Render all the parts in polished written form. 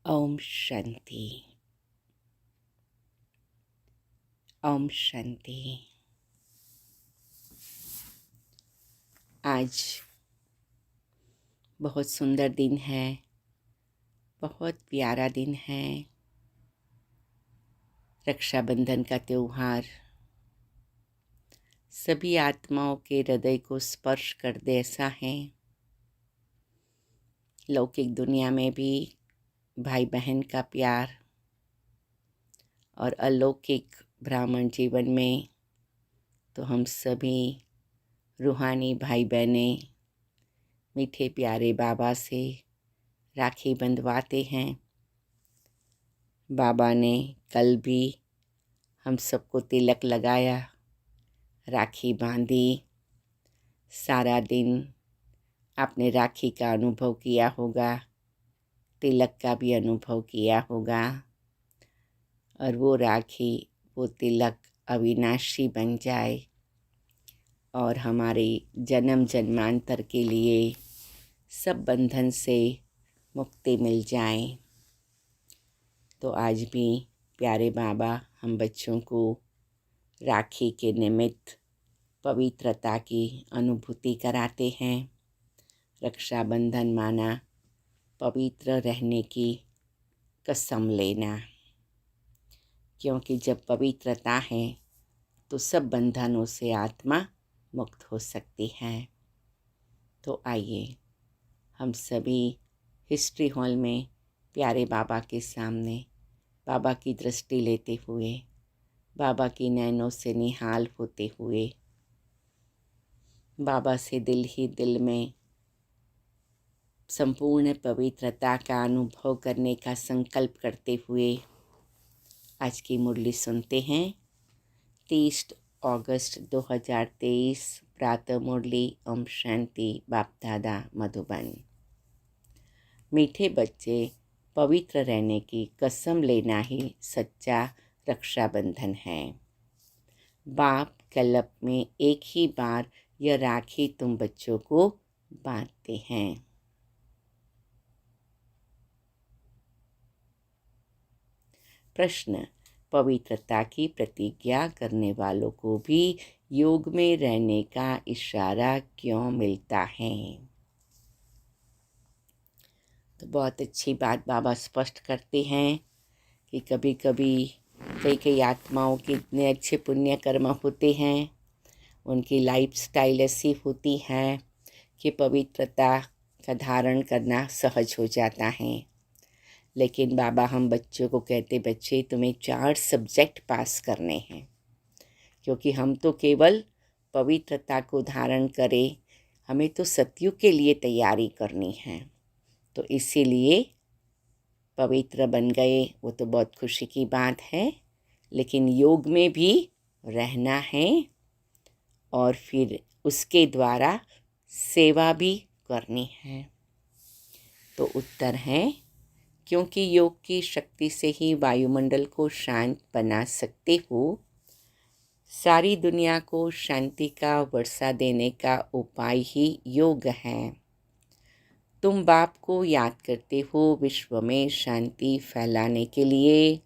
ओम शांति। ओम शांति। आज बहुत सुंदर दिन है, बहुत प्यारा दिन है। रक्षाबंधन का त्योहार सभी आत्माओं के हृदय को स्पर्श कर दे ऐसा है। लौकिक दुनिया में भी भाई बहन का प्यार और अलौकिक ब्राह्मण जीवन में तो हम सभी रूहानी भाई बहनें मीठे प्यारे बाबा से राखी बंधवाते हैं। बाबा ने कल भी हम सबको तिलक लगाया, राखी बांधी। सारा दिन आपने राखी का अनुभव किया होगा, तिलक का भी अनुभव किया होगा और वो राखी, वो तिलक अविनाशी बन जाए और हमारे जन्म जन्मांतर के लिए सब बंधन से मुक्ति मिल जाए। तो आज भी प्यारे बाबा हम बच्चों को राखी के निमित्त पवित्रता की अनुभूति कराते हैं। रक्षाबंधन माना पवित्र रहने की कसम लेना, क्योंकि जब पवित्रता है तो सब बंधनों से आत्मा मुक्त हो सकती है। तो आइए हम सभी हिस्ट्री हॉल में प्यारे बाबा के सामने बाबा की दृष्टि लेते हुए, बाबा की नैनों से निहाल होते हुए, बाबा से दिल ही दिल में संपूर्ण पवित्रता का अनुभव करने का संकल्प करते हुए आज की मुरली सुनते हैं। 30 अगस्त 2023 प्रातः मुरली। ओम शांति। बाप दादा मधुबन। मीठे बच्चे, पवित्र रहने की कसम लेना ही सच्चा रक्षाबंधन है। बाप कल्प में एक ही बार यह राखी तुम बच्चों को बांधते हैं। प्रश्न: पवित्रता की प्रतिज्ञा करने वालों को भी योग में रहने का इशारा क्यों मिलता है? तो बहुत अच्छी बात बाबा स्पष्ट करते हैं कि कभी कभी कई आत्माओं के इतने अच्छे पुण्य कर्म होते हैं, उनकी लाइफस्टाइल ऐसी होती है कि पवित्रता का धारण करना सहज हो जाता है। लेकिन बाबा हम बच्चों को कहते, बच्चे तुम्हें 4 सब्जेक्ट पास करने हैं, क्योंकि हम तो केवल पवित्रता को धारण करें, हमें तो सतयुग के लिए तैयारी करनी है। तो इसीलिए पवित्र बन गए, वो तो बहुत खुशी की बात है, लेकिन योग में भी रहना है और फिर उसके द्वारा सेवा भी करनी है। तो उत्तर है, क्योंकि योग की शक्ति से ही वायुमंडल को शांत बना सकते हो। सारी दुनिया को शांति का वर्षा देने का उपाय ही योग है। तुम बाप को याद करते हो विश्व में शांति फैलाने के लिए।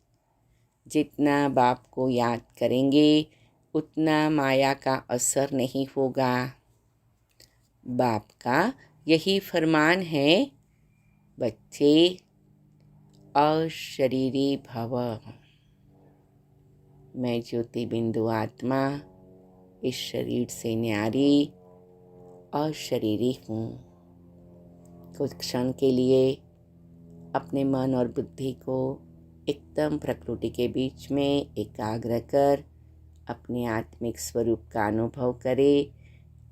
जितना बाप को याद करेंगे उतना माया का असर नहीं होगा। बाप का यही फरमान है, बच्चे अशरीरी भव। मैं ज्योति बिंदु आत्मा इस शरीर से न्यारी अशरीरी हूँ। कुछ क्षण के लिए अपने मन और बुद्धि को एकदम प्रकृति के बीच में एकाग्र कर अपने आत्मिक स्वरूप का अनुभव करे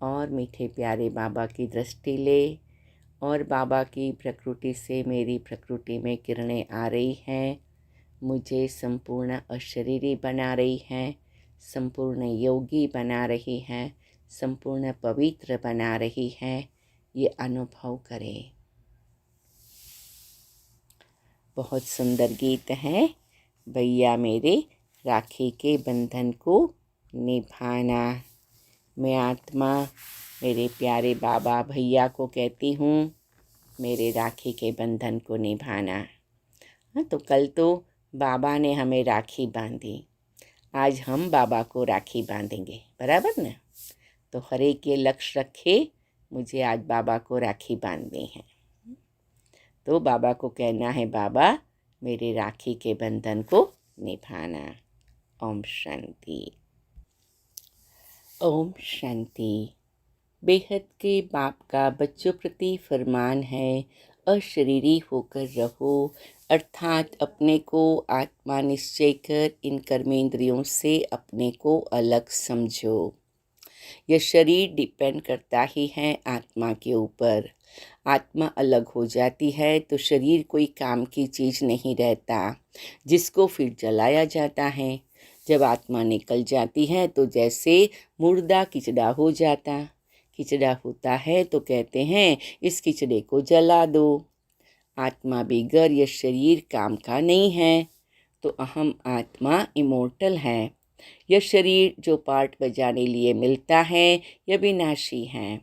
और मीठे प्यारे बाबा की दृष्टि ले और बाबा की प्रकृति से मेरी प्रकृति में किरणें आ रही हैं, मुझे संपूर्ण अशरीरी बना रही हैं, संपूर्ण योगी बना रही हैं, संपूर्ण पवित्र बना रही हैं, ये अनुभव करें। बहुत सुंदर गीत है, भैया मेरे राखी के बंधन को निभाना। मैं आत्मा मेरे प्यारे बाबा भैया को कहती हूँ, मेरे राखी के बंधन को निभाना। हाँ, तो कल तो बाबा ने हमें राखी बांधी, आज हम बाबा को राखी बांधेंगे, बराबर ना। तो हर एक ये लक्ष्य रखे, मुझे आज बाबा को राखी बांधनी है। तो बाबा को कहना है, बाबा मेरे राखी के बंधन को निभाना। ओम शांति। ओम शांति। बेहद के बाप का बच्चों प्रति फरमान है, अशरीरी होकर रहो, अर्थात अपने को आत्मा निश्चय कर इन कर्मेंद्रियों से अपने को अलग समझो। यह शरीर डिपेंड करता ही है आत्मा के ऊपर। आत्मा अलग हो जाती है तो शरीर कोई काम की चीज़ नहीं रहता, जिसको फिर जलाया जाता है। जब आत्मा निकल जाती है तो जैसे मुर्दा किचड़ा हो जाता, किचड़ा होता है तो कहते हैं इस किचड़े को जला दो। आत्मा बिगर यह शरीर काम का नहीं है। तो अहम आत्मा इमोर्टल है। यह शरीर जो पार्ट बजाने लिए मिलता है यह विनाशी है।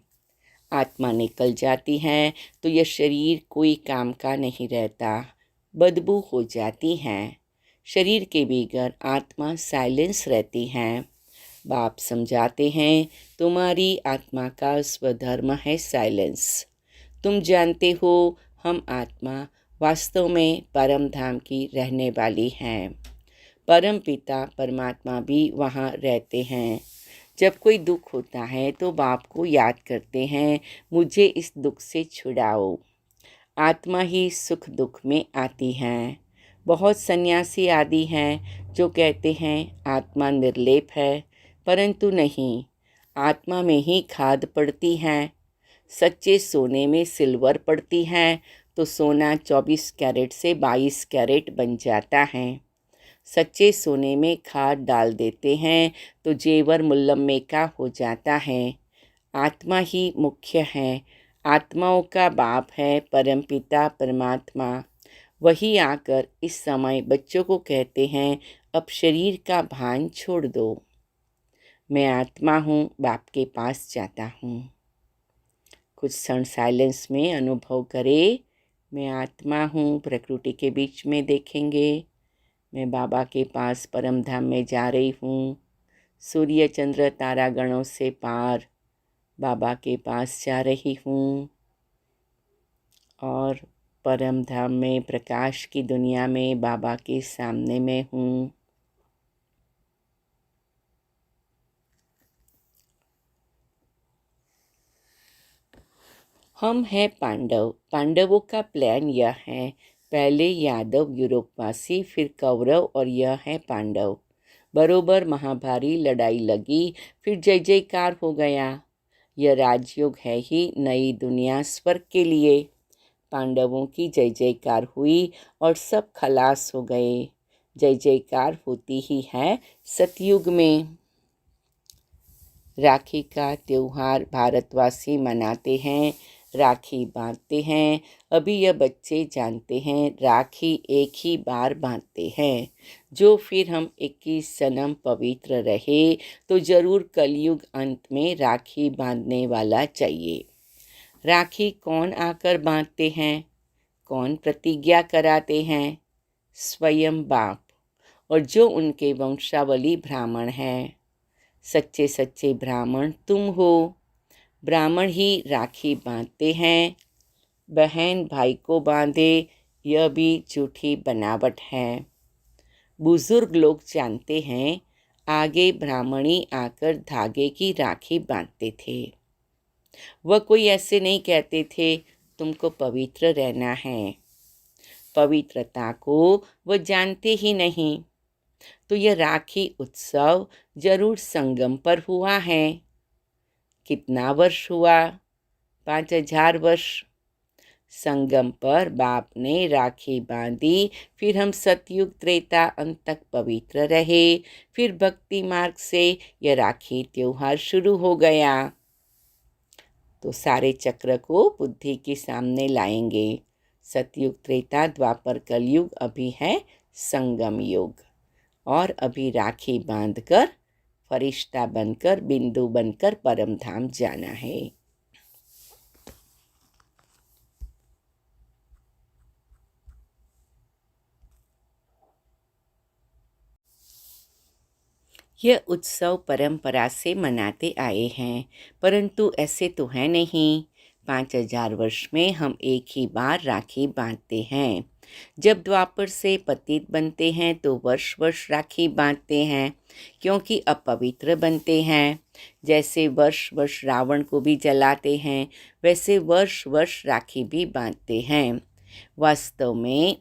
आत्मा निकल जाती है तो यह शरीर कोई काम का नहीं रहता, बदबू हो जाती है। शरीर के बगैर आत्मा साइलेंस रहती है। बाप समझाते हैं, तुम्हारी आत्मा का स्वधर्म है साइलेंस। तुम जानते हो हम आत्मा वास्तव में परम धाम की रहने वाली हैं। परम पिता परमात्मा भी वहाँ रहते हैं। जब कोई दुख होता है तो बाप को याद करते हैं, मुझे इस दुख से छुड़ाओ। आत्मा ही सुख दुख में आती हैं। बहुत सन्यासी आदि हैं जो कहते हैं आत्मा निर्लेप है, परंतु नहीं, आत्मा में ही खाद पड़ती है। सच्चे सोने में सिल्वर पड़ती है तो सोना 24 कैरेट से 22 कैरेट बन जाता है। सच्चे सोने में खाद डाल देते हैं तो जेवर मुल्लम्मे का हो जाता है। आत्मा ही मुख्य है। आत्माओं का बाप है परमपिता परमात्मा। वही आकर इस समय बच्चों को कहते हैं, अब शरीर का भान छोड़ दो। मैं आत्मा हूँ, बाप के पास जाता हूँ। कुछ क्षण साइलेंस में अनुभव करें, मैं आत्मा हूँ, प्रकृति के बीच में देखेंगे। मैं बाबा के पास परम धाम में जा रही हूँ। सूर्य चंद्र तारा गणों से पार बाबा के पास जा रही हूँ और परम धाम में प्रकाश की दुनिया में बाबा के सामने में हूँ। हम हैं पांडव। पांडवों का प्लान यह है, पहले यादव यूरोपवासी, फिर कौरव और यह है पांडव। बरोबर महाभारी लड़ाई लगी, फिर जय जयकार हो गया। यह राजयोग है ही नई दुनिया स्वर्ग के लिए। पांडवों की जय जयकार हुई और सब खलास हो गए। जय जयकार होती ही है सतयुग में। राखी का त्योहार भारतवासी मनाते हैं, राखी बांधते हैं। अभी यह बच्चे जानते हैं राखी एक ही बार बांधते हैं। जो फिर हम 21 जन्म पवित्र रहे तो ज़रूर कलयुग अंत में राखी बांधने वाला चाहिए। राखी कौन आकर बांधते हैं, कौन प्रतिज्ञा कराते हैं? स्वयं बाप और जो उनके वंशावली ब्राह्मण हैं। सच्चे सच्चे ब्राह्मण तुम हो। ब्राह्मण ही राखी बांधते हैं। बहन भाई को बांधे यह भी झूठी बनावट है। बुजुर्ग लोग जानते हैं, आगे ब्राह्मणी आकर धागे की राखी बांधते थे। वह कोई ऐसे नहीं कहते थे तुमको पवित्र रहना है। पवित्रता को वह जानते ही नहीं। तो यह राखी उत्सव जरूर संगम पर हुआ है। कितना वर्ष हुआ? 5000 वर्ष। संगम पर बाप ने राखी बांधी, फिर हम सतयुग त्रेता अंत तक पवित्र रहे। फिर भक्ति मार्ग से यह राखी त्योहार शुरू हो गया। तो सारे चक्र को बुद्धि के सामने लाएंगे। सतयुग त्रेता द्वापर कलयुग अभी है संगम युग। और अभी राखी बांधकर फरिश्ता बनकर बिंदु बनकर परम धाम जाना है। यह उत्सव परंपरा से मनाते आए हैं, परंतु ऐसे तो है नहीं। 5000 वर्ष में हम एक ही बार राखी बांधते हैं। जब द्वापर से पतित बनते हैं तो वर्ष वर्ष राखी बांधते हैं, क्योंकि अपवित्र बनते हैं। जैसे वर्ष वर्ष रावण को भी जलाते हैं, वैसे वर्ष वर्ष राखी भी बांधते हैं। वास्तव में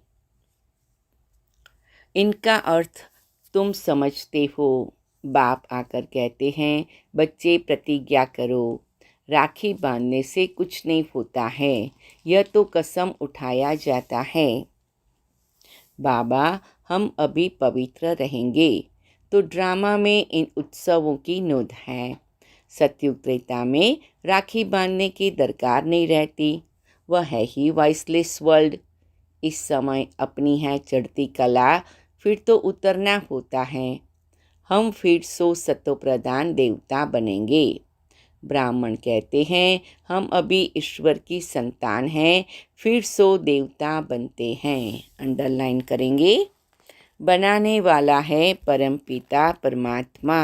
इनका अर्थ तुम समझते हो। बाप आकर कहते हैं, बच्चे प्रतिज्ञा करो। राखी बांधने से कुछ नहीं होता है, यह तो कसम उठाया जाता है। बाबा, हम अभी पवित्र रहेंगे। तो ड्रामा में इन उत्सवों की नोंद है। सतयुग त्रेता में राखी बांधने की दरकार नहीं रहती, वह है ही वॉइसलेस वर्ल्ड। इस समय अपनी है चढ़ती कला, फिर तो उतरना होता है। हम फिर सो सतोप्रधान देवता बनेंगे। ब्राह्मण कहते हैं, हम अभी ईश्वर की संतान हैं, फिर सो देवता बनते हैं। अंडरलाइन करेंगे। बनाने वाला है परमपिता परमात्मा।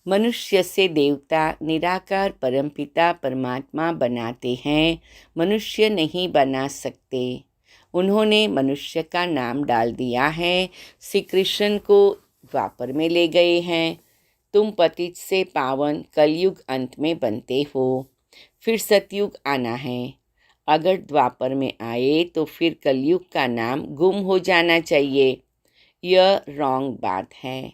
मनुष्य से देवता निराकार परमपिता परमात्मा बनाते हैं, मनुष्य नहीं बना सकते। उन्होंने मनुष्य का नाम डाल दिया है। श्री कृष्ण को द्वापर में ले गए हैं। तुम पतित से पावन कलयुग अंत में बनते हो, फिर सतयुग आना है। अगर द्वापर में आए तो फिर कलयुग का नाम गुम हो जाना चाहिए। यह रॉन्ग बात है।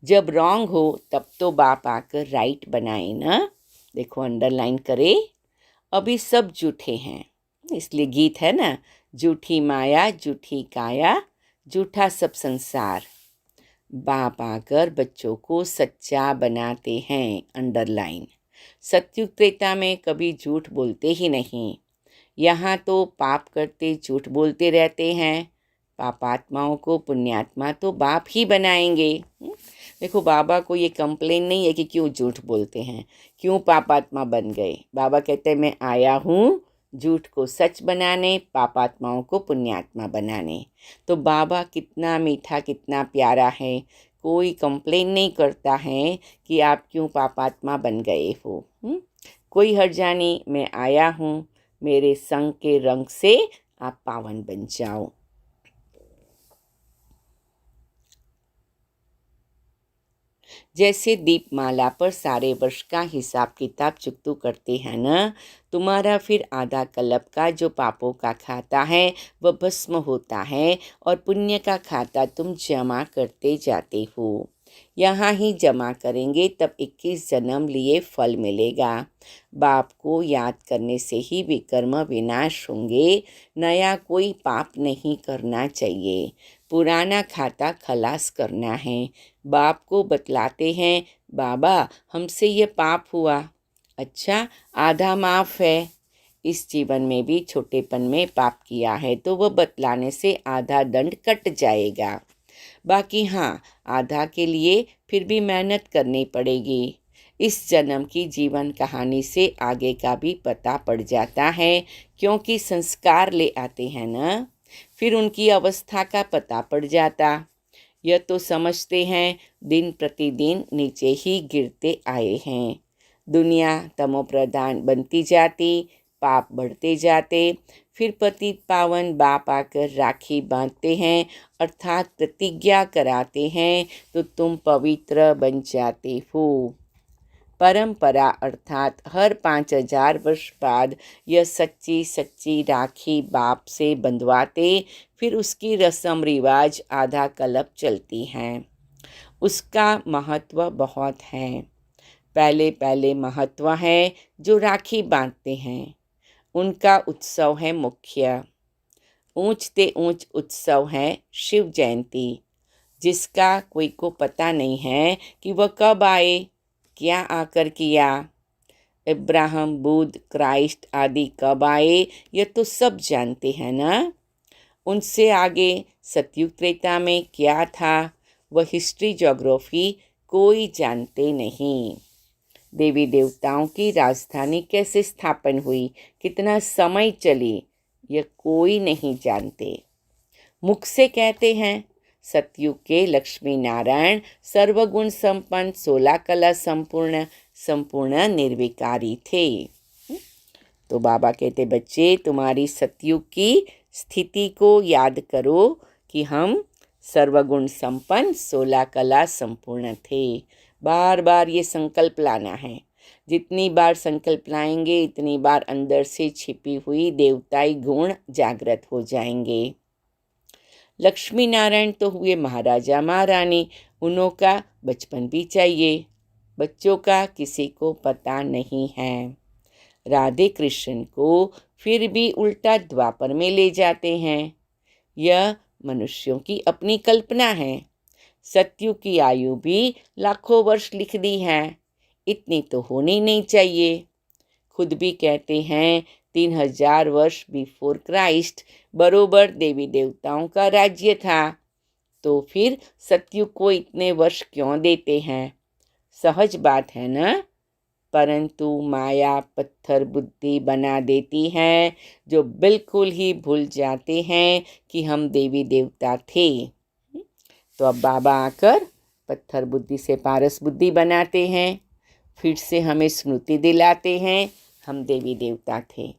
जब रॉन्ग हो तब तो बाप आकर राइट बनाए ना। देखो अंडरलाइन करे। अभी सब झूठे हैं, इसलिए गीत है ना, झूठी माया झूठी काया, झूठा सब संसार। बाप आकर बच्चों को सच्चा बनाते हैं। अंडरलाइन। सतयुग त्रेता में कभी झूठ बोलते ही नहीं। यहाँ तो पाप करते झूठ बोलते रहते हैं। पापात्माओं को पुण्यात्मा तो बाप ही बनाएंगे। देखो, बाबा को ये कंप्लेन नहीं है कि क्यों झूठ बोलते हैं, क्यों पापात्मा बन गए। बाबा कहते हैं, मैं आया हूँ झूठ को सच बनाने, पापात्माओं को पुण्यात्मा बनाने। तो बाबा कितना मीठा, कितना प्यारा है। कोई कंप्लेन नहीं करता है कि आप क्यों पापात्मा बन गए हो। कोई हर्जा नहीं, मैं आया हूँ, मेरे संग के रंग से आप पावन बन जाओ। जैसे दीपमाला पर सारे वर्ष का हिसाब किताब चुकतू करते हैं ना, तुम्हारा फिर आधा कल्प का जो पापों का खाता है वह भस्म होता है, और पुण्य का खाता तुम जमा करते जाते हो। यहाँ ही जमा करेंगे तब 21 जन्म लिए फल मिलेगा। बाप को याद करने से ही विकर्म विनाश होंगे। नया कोई पाप नहीं करना चाहिए, पुराना खाता खलास करना है। बाप को बतलाते हैं, बाबा हमसे ये पाप हुआ, अच्छा आधा माफ़ है। इस जीवन में भी छोटेपन में पाप किया है तो वह बतलाने से आधा दंड कट जाएगा। बाकी हाँ, आधा के लिए फिर भी मेहनत करनी पड़ेगी। इस जन्म की जीवन कहानी से आगे का भी पता पड़ जाता है, क्योंकि संस्कार ले आते हैं ना, फिर उनकी अवस्था का पता पड़ जाता। यह तो समझते हैं दिन प्रतिदिन नीचे ही गिरते आए हैं। दुनिया तमोप्रधान बनती जाती, पाप बढ़ते जाते, फिर पतित पावन बाप आकर राखी बांधते हैं, अर्थात प्रतिज्ञा कराते हैं, तो तुम पवित्र बन जाते हो। परंपरा अर्थात हर 5000 वर्ष बाद यह सच्ची सच्ची राखी बाप से बंधवाते, फिर उसकी रस्म रिवाज आधा कल्प चलती हैं। उसका महत्व बहुत है। पहले पहले महत्व है जो राखी बांधते हैं, उनका उत्सव है मुख्य। ऊंचते ऊंच उत्सव है शिव जयंती, जिसका कोई को पता नहीं है कि वह कब आए, क्या आकर किया। इब्राहिम, बुद्ध, क्राइस्ट आदि कब आए यह तो सब जानते हैं ना। उनसे आगे सतयुग त्रेता में क्या था, वह हिस्ट्री ज्योग्राफी कोई जानते नहीं। देवी देवताओं की राजधानी कैसे स्थापन हुई, कितना समय चली, यह कोई नहीं जानते। मुख से कहते हैं, सतयुग के लक्ष्मी नारायण सर्वगुण संपन्न 16 कला संपूर्ण निर्विकारी थे। तो बाबा कहते बच्चे तुम्हारी सतयुग की स्थिति को याद करो कि हम सर्वगुण संपन्न 16 कला संपूर्ण थे। बार बार ये संकल्प लाना है। जितनी बार संकल्प लाएंगे इतनी बार अंदर से छिपी हुई देवताई गुण जागृत हो जाएंगे। लक्ष्मी नारायण तो हुए महाराजा महारानी, उन्हों का बचपन भी चाहिए। बच्चों का किसी को पता नहीं है। राधे कृष्ण को फिर भी उल्टा द्वापर में ले जाते हैं। यह मनुष्यों की अपनी कल्पना है। सतयुग की आयु भी लाखों वर्ष लिख दी है, इतनी तो होनी नहीं चाहिए। खुद भी कहते हैं 3000 वर्ष बिफोर क्राइस्ट बरोबर देवी देवताओं का राज्य था। तो फिर सतयुग को इतने वर्ष क्यों देते हैं? सहज बात है ना। परंतु माया पत्थर बुद्धि बना देती है, जो बिल्कुल ही भूल जाते हैं कि हम देवी देवता थे। तो अब बाबा आकर पत्थर बुद्धि से पारस बुद्धि बनाते हैं, फिर से हमें स्मृति दिलाते हैं हम देवी देवता थे।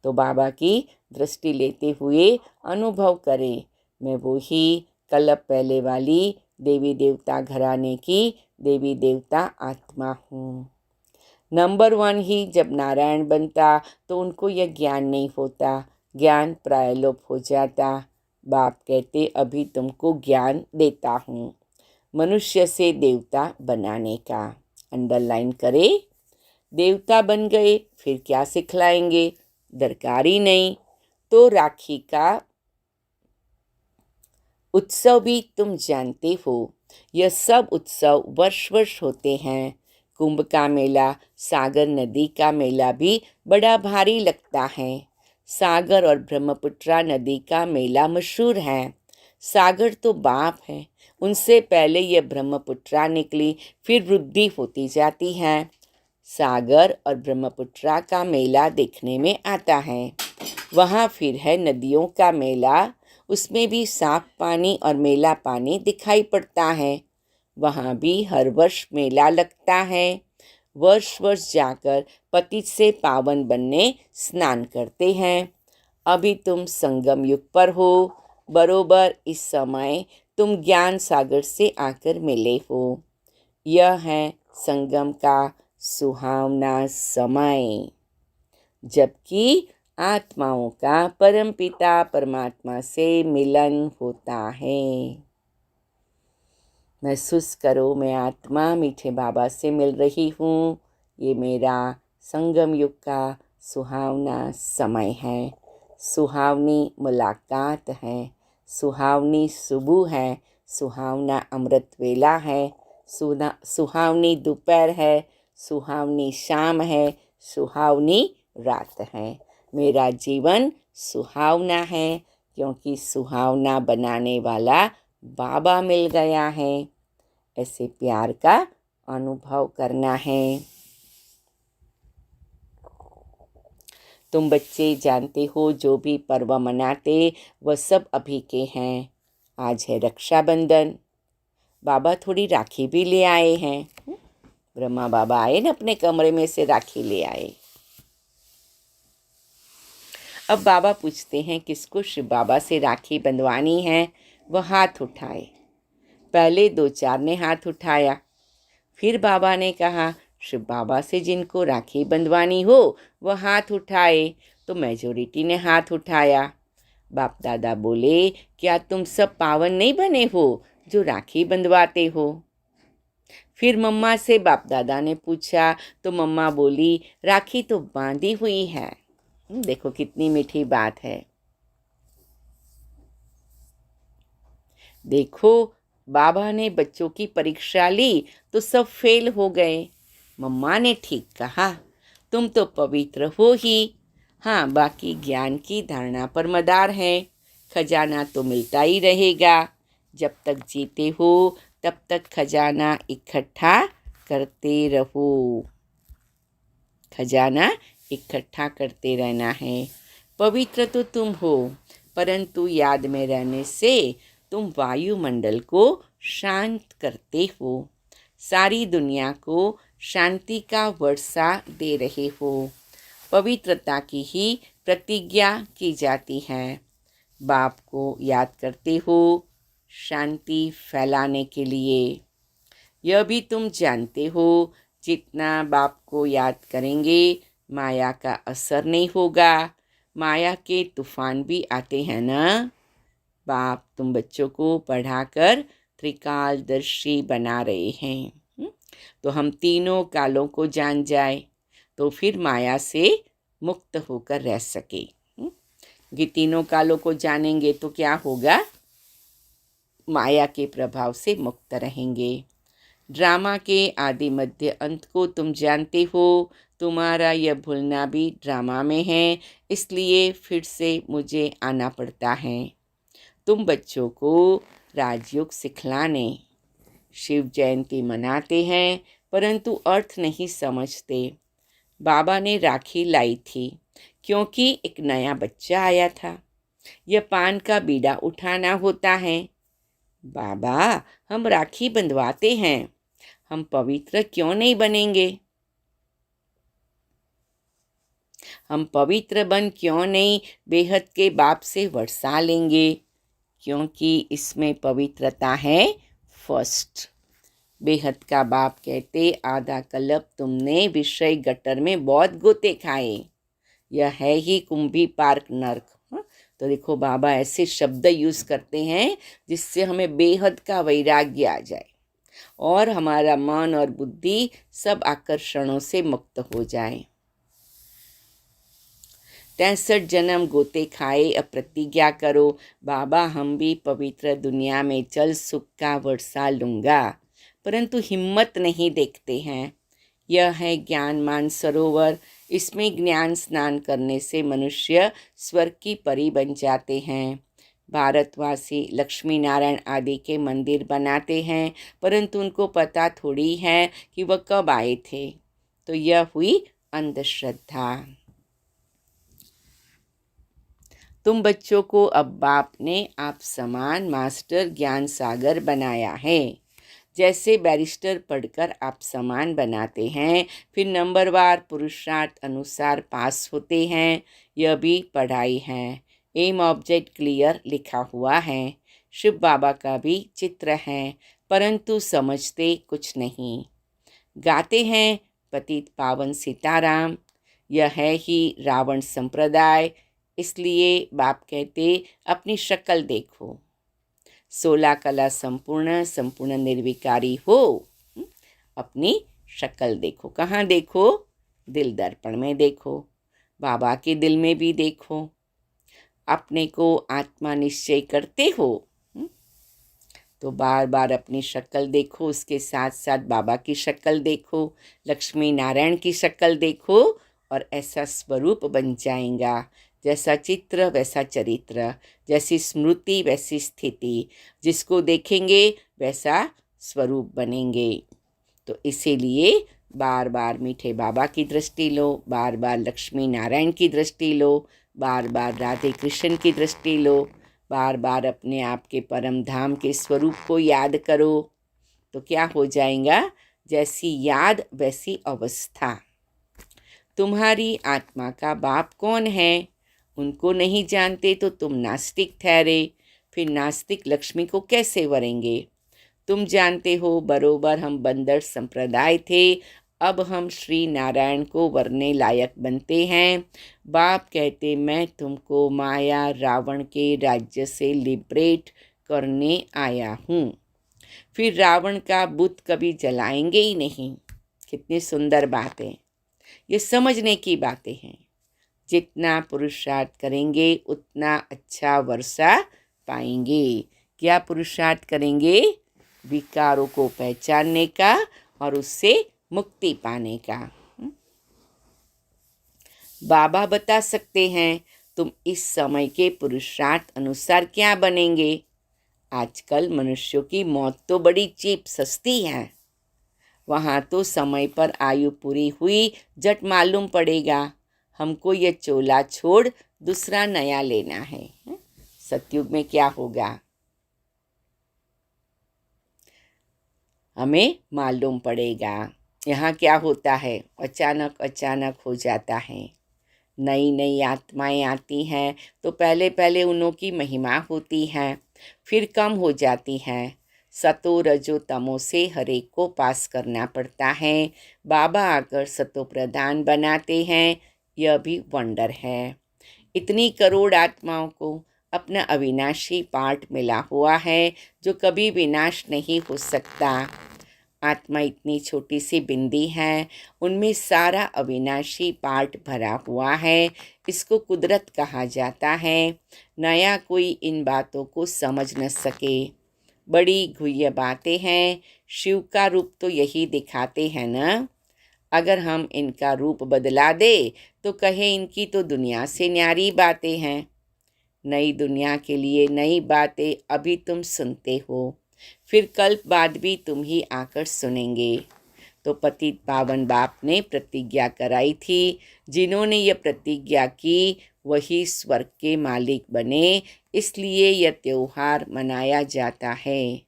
तो बाबा की दृष्टि लेते हुए अनुभव करें, मैं वही कल्प पहले वाली देवी देवता घराने की देवी देवता आत्मा हूँ। नंबर 1 ही जब नारायण बनता तो उनको यह ज्ञान नहीं होता, ज्ञान प्रायलोप हो जाता। बाप कहते अभी तुमको ज्ञान देता हूँ मनुष्य से देवता बनाने का। अंडरलाइन करे। देवता बन गए फिर क्या सिखलाएंगे? दरकार ही नहीं। तो राखी का उत्सव भी तुम जानते हो। यह सब उत्सव वर्ष वर्ष होते हैं। कुंभ का मेला, सागर नदी का मेला भी बड़ा भारी लगता है। सागर और ब्रह्मपुत्रा नदी का मेला मशहूर है। सागर तो बाप है, उनसे पहले यह ब्रह्मपुत्रा निकली, फिर वृद्धि होती जाती है। सागर और ब्रह्मपुत्रा का मेला देखने में आता है। वहाँ फिर है नदियों का मेला, उसमें भी साफ पानी और मेला पानी दिखाई पड़ता है। वहाँ भी हर वर्ष मेला लगता है। वर्ष वर्ष जाकर पतित से पावन बनने स्नान करते हैं। अभी तुम संगम युग पर हो। बरोबर इस समय तुम ज्ञान सागर से आकर मिले हो। यह है संगम का सुहावना समय, जबकि आत्माओं का परमपिता परमात्मा से मिलन होता है। महसूस करो मैं आत्मा मीठे बाबा से मिल रही हूँ। ये मेरा संगम युग का सुहावना समय है। सुहावनी मुलाकात है, सुहावनी सुबह है, सुहावना अमृत वेला है, सुहावनी दोपहर है, सुहावनी शाम है, सुहावनी रात है। मेरा जीवन सुहावना है क्योंकि सुहावना बनाने वाला बाबा मिल गया है। ऐसे प्यार का अनुभव करना है। तुम बच्चे जानते हो जो भी पर्व मनाते वह सब अभी के हैं। आज है रक्षाबंधन, बाबा थोड़ी राखी भी ले आए हैं। ब्रह्मा बाबा आए न, अपने कमरे में से राखी ले आए। अब बाबा पूछते हैं किसको शिव बाबा से राखी बंधवानी है, वह हाथ उठाए। पहले 2-4 ने हाथ उठाया। फिर बाबा ने कहा शिव बाबा से जिनको राखी बंधवानी हो वह हाथ उठाए। तो मेजोरिटी ने हाथ उठाया। बाप दादा बोले क्या तुम सब पावन नहीं बने हो जो राखी बंधवाते हो? फिर मम्मा से बाप दादा ने पूछा तो मम्मा बोली राखी तो बांधी हुई है। देखो कितनी मीठी बात है। देखो बाबा ने बच्चों की परीक्षा ली तो सब फेल हो गए। मम्मा ने ठीक कहा, तुम तो पवित्र हो ही। हाँ, बाकी ज्ञान की धारणा पर मदार है। खजाना तो मिलता ही रहेगा। जब तक जीते हो तब तक खजाना इकट्ठा करते रहो। खजाना इकट्ठा करते रहना है। पवित्र तो तुम हो, परंतु याद में रहने से तुम वायुमंडल को शांत करते हो, सारी दुनिया को शांति का वर्षा दे रहे हो। पवित्रता की ही प्रतिज्ञा की जाती है। बाप को याद करते हो शांति फैलाने के लिए। यह भी तुम जानते हो, जितना बाप को याद करेंगे माया का असर नहीं होगा। माया के तूफान भी आते हैं ना। बाप तुम बच्चों को पढ़ाकर त्रिकालदर्शी बना रहे हैं। तो हम तीनों कालों को जान जाए तो फिर माया से मुक्त होकर रह सके। ये तीनों कालों को जानेंगे तो क्या होगा? माया के प्रभाव से मुक्त रहेंगे। ड्रामा के आदि मध्य अंत को तुम जानते हो। तुम्हारा यह भूलना भी ड्रामा में है, इसलिए फिर से मुझे आना पड़ता है तुम बच्चों को राजयोग सिखलाने। शिव जयंती मनाते हैं परंतु अर्थ नहीं समझते। बाबा ने राखी लाई थी क्योंकि एक नया बच्चा आया था। यह पान का बीड़ा उठाना होता है। बाबा, हम राखी बंधवाते हैं, हम पवित्र क्यों नहीं बनेंगे? हम पवित्र बन क्यों नहीं बेहद के बाप से वर्षा लेंगे? क्योंकि इसमें पवित्रता है फर्स्ट। बेहद का बाप कहते, आधा कल्प तुमने विषय गटर में बहुत गोते खाए, यह है ही कुंभी पार्क नर्क। तो देखो बाबा ऐसे शब्द यूज़ करते हैं जिससे हमें बेहद का वैराग्य आ जाए और हमारा मन और बुद्धि सब आकर्षणों से मुक्त हो जाए। 63 जन्म गोते खाए, अब प्रतिज्ञा करो, बाबा हम भी पवित्र दुनिया में चल सुख का वर्षा लूँगा। परंतु हिम्मत नहीं देखते हैं। यह है ज्ञान मान सरोवर। इसमें ज्ञान स्नान करने से मनुष्य स्वर्ग की परी बन जाते हैं। भारतवासी लक्ष्मी नारायण आदि के मंदिर बनाते हैं परंतु उनको पता थोड़ी है कि वह कब आए थे। तो यह हुई अंधश्रद्धा। तुम बच्चों को अब बाप ने आप समान मास्टर ज्ञान सागर बनाया है। जैसे बैरिस्टर पढ़कर आप समान बनाते हैं, फिर नंबरवार पुरुषार्थ अनुसार पास होते हैं। यह भी पढ़ाई है। एम ऑब्जेक्ट क्लियर लिखा हुआ है। शिव बाबा का भी चित्र है परंतु समझते कुछ नहीं। गाते हैं पतित पावन सीताराम। यह है ही रावण संप्रदाय। इसलिए बाप कहते अपनी शक्ल देखो। 16 कला संपूर्ण निर्विकारी हो। अपनी शक्ल देखो। कहाँ देखो? दिल दर्पण में देखो, बाबा के दिल में भी देखो। अपने को आत्मा निश्चय करते हो तो बार बार अपनी शक्ल देखो, उसके साथ साथ बाबा की शक्ल देखो, लक्ष्मी नारायण की शक्ल देखो और ऐसा स्वरूप बन जाएगा। जैसा चित्र वैसा चरित्र, जैसी स्मृति वैसी स्थिति। जिसको देखेंगे वैसा स्वरूप बनेंगे। तो इसीलिए बार बार मीठे बाबा की दृष्टि लो, बार बार लक्ष्मी नारायण की दृष्टि लो, बार बार राधे कृष्ण की दृष्टि लो, बार बार अपने आप के परम धाम के स्वरूप को याद करो। तो क्या हो जाएगा? जैसी याद वैसी अवस्था। तुम्हारी आत्मा का बाप कौन है? उनको नहीं जानते तो तुम नास्तिक ठहरे। फिर नास्तिक लक्ष्मी को कैसे वरेंगे? तुम जानते हो बरोबर हम बंदर संप्रदाय थे, अब हम श्री नारायण को वरने लायक बनते हैं। बाप कहते मैं तुमको माया रावण के राज्य से लिबरेट करने आया हूँ। फिर रावण का बुत कभी जलाएंगे ही नहीं। कितनी सुंदर बात है। ये समझने की बातें हैं। जितना पुरुषार्थ करेंगे उतना अच्छा वर्षा पाएंगे। क्या पुरुषार्थ करेंगे? विकारों को पहचानने का और उससे मुक्ति पाने का। बाबा बता सकते हैं तुम इस समय के पुरुषार्थ अनुसार क्या बनेंगे। आजकल मनुष्यों की मौत तो बड़ी चीप सस्ती है। वहाँ तो समय पर आयु पूरी हुई झट मालूम पड़ेगा। हमको ये चोला छोड़ दूसरा नया लेना है। सतयुग में क्या होगा? हमें मालूम पड़ेगा। यहाँ क्या होता है, अचानक अचानक हो जाता है। नई नई आत्माएं आती हैं तो पहले पहले उन्हों की महिमा होती है, फिर कम हो जाती हैं। सतो रजो तमो से हर एक को पास करना पड़ता है। बाबा आकर सतो प्रधान बनाते हैं, यह भी वंडर है। इतनी करोड़ आत्माओं को अपना अविनाशी पार्ट मिला हुआ है जो कभी विनाश नहीं हो सकता। आत्मा इतनी छोटी सी बिंदी है, उनमें सारा अविनाशी पार्ट भरा हुआ है। इसको कुदरत कहा जाता है। नया कोई इन बातों को समझ न सके। बड़ी गुह्य बातें हैं। शिव का रूप तो यही दिखाते हैं न। अगर हम इनका रूप बदला दे तो कहे इनकी तो दुनिया से न्यारी बातें हैं। नई दुनिया के लिए नई बातें अभी तुम सुनते हो, फिर कल्प बाद भी तुम ही आकर सुनेंगे। तो पतित पावन बाप ने प्रतिज्ञा कराई थी, जिन्होंने यह प्रतिज्ञा की वही स्वर्ग के मालिक बने, इसलिए यह त्योहार मनाया जाता है।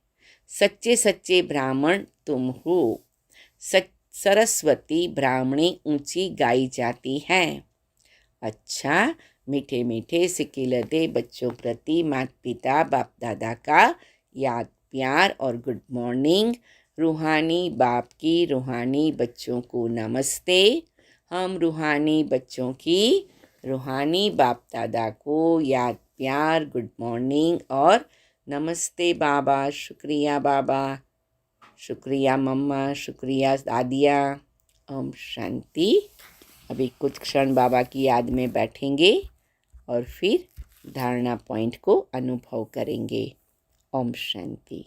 सच्चे सच्चे ब्राह्मण तुम हो। सरस्वती ब्राह्मणी ऊंची गाई जाती है। अच्छा, मीठे मीठे सिकिलते बच्चों प्रति माता पिता बाप दादा का याद प्यार और गुड मॉर्निंग। रूहानी बाप की रूहानी बच्चों को नमस्ते। हम रूहानी बच्चों की रूहानी बाप दादा को याद प्यार गुड मॉर्निंग और नमस्ते बाबा। शुक्रिया बाबा, शुक्रिया मम्मा, शुक्रिया दादिया। ओम शांति। अभी कुछ क्षण बाबा की याद में बैठेंगे और फिर धारणा पॉइंट को अनुभव करेंगे। ओम शांति।